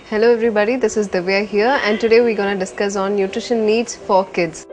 Hello everybody, this is Divya here, and today we're going to discuss on nutrition needs for kids.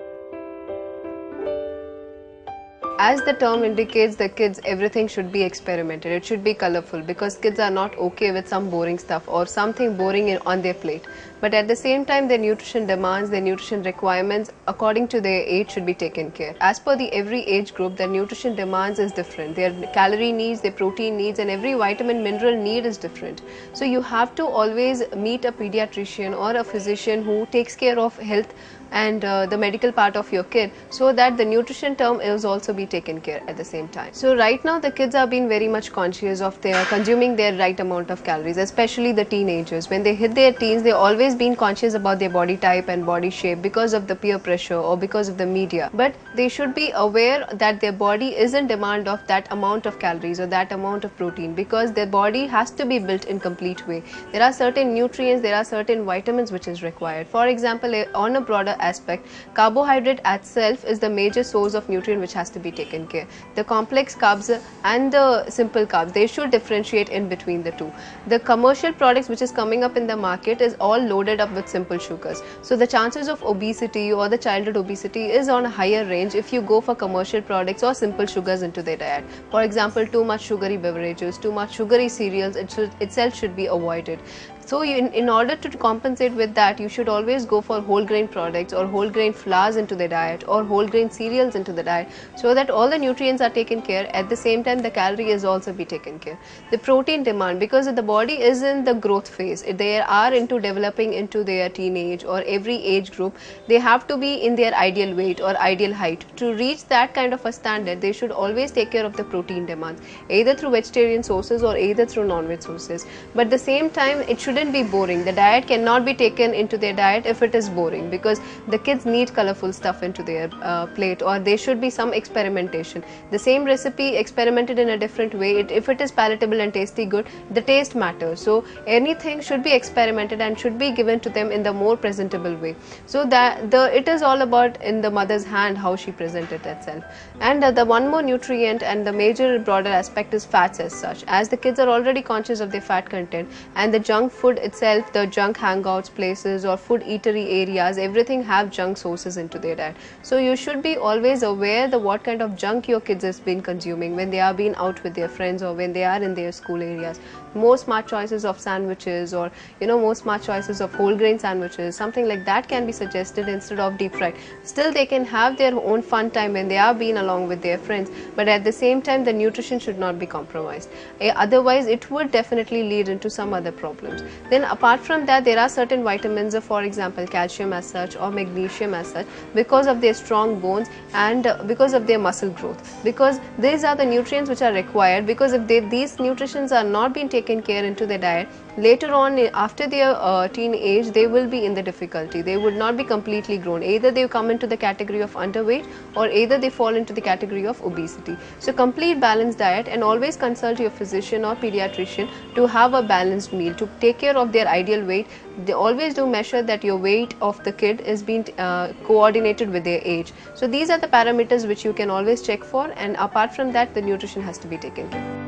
As the term indicates, the kids, everything should be experimented. It should be colorful because kids are not okay with some boring stuff or something boring on their plate. But at the same time, their nutrition demands, their nutrition requirements according to their age should be taken care. As per the every age group, their nutrition demands is different. Their calorie needs, their protein needs, and every vitamin mineral need is different. So you have to always meet a pediatrician or a physician who takes care of health and the medical part of your kid, so that the nutrition term is also be taken care at the same time. So right now the kids are being very much conscious of their consuming their right amount of calories, especially the teenagers. When they hit their teens, they always been conscious about their body type and body shape because of the peer pressure or because of the media. But they should be aware that their body is in demand of that amount of calories or that amount of protein, because their body has to be built in complete way. There are certain nutrients, there are certain vitamins which is required. For example, on a broader aspect, carbohydrate itself is the major source of nutrient which has to be taken care. The complex carbs and the simple carbs, they should differentiate in between the two. The commercial products which is coming up in the market is all loaded up with simple sugars. So the chances of obesity or the childhood obesity is on a higher range if you go for commercial products or simple sugars into their diet. For example, too much sugary beverages, too much sugary cereals, itself should be avoided. So in order to compensate with that, you should always go for whole grain products or whole grain flours into the diet or whole grain cereals into the diet, so that all the nutrients are taken care. At the same time, the calorie is also be taken care. The protein demand, because the body is in the growth phase, they are into developing into their teenage or every age group, they have to be in their ideal weight or ideal height. To reach that kind of a standard, they should always take care of the protein demands, either through vegetarian sources or either through non-veg sources. But at the same time, it shouldn't be boring. The diet cannot be taken into their diet if it is boring, because the kids need colorful stuff into their plate, or there should be some experimentation. The same recipe experimented in a different way, if it is palatable and tasty good, the taste matters. So anything should be experimented and should be given to them in the more presentable way. So that it is all about in the mother's hand how she presents it itself. And the one more nutrient and the major broader aspect is fats as such. As the kids are already conscious of their fat content, and the junk food itself, the junk hangouts places or food eatery areas, everything have junk sources into their diet. So you should be always aware the what kind of junk your kids has been consuming when they are being out with their friends or when they are in their school areas. More smart choices of sandwiches, or more smart choices of whole grain sandwiches, something like that can be suggested instead of deep fried. Still they can have their own fun time when they are being along with their friends, but at the same time the nutrition should not be compromised. Otherwise it would definitely lead into some other problems. Then apart from that, there are certain vitamins, for example calcium as such or magnesium as such, because of their strong bones and because of their muscle growth, because these are the nutrients which are required. Because if these nutrients are not being taken care into their diet, later on after their teen age, they will be in the difficulty. They would not be completely grown. Either they come into the category of underweight or either they fall into the category of obesity. So complete balanced diet, and always consult your physician or pediatrician to have a balanced meal to take care of their ideal weight. They always do measure that your weight of the kid is being coordinated with their age. So these are the parameters which you can always check for, and apart from that the nutrition has to be taken care of.